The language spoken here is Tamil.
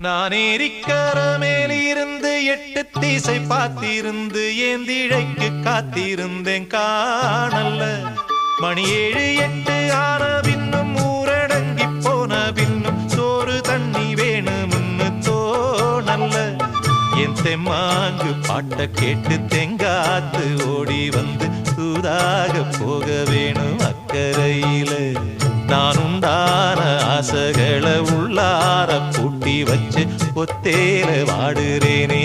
நான் ஏரிக்கர மேலிருந்து 8 திசை பார்த்திருந்து ஏந்திழைக்கு காத்திருந்தேன் காணல்ல. மணி 7 8 ஆன பின்னும் ஊரடங்கி போன பின்னும் சோறு தண்ணி வேணும்னு தோணல்ல. என் தெம்மாங்கு பாட்ட கேட்டு தெங்காத்து ஓடி வந்து சூதாக போக வேணும் அக்கறையில. நான் உண்டான ஆசைகளை உள்ளார பூட்டி வச்சு ஒத்தேல வாடுறேனே.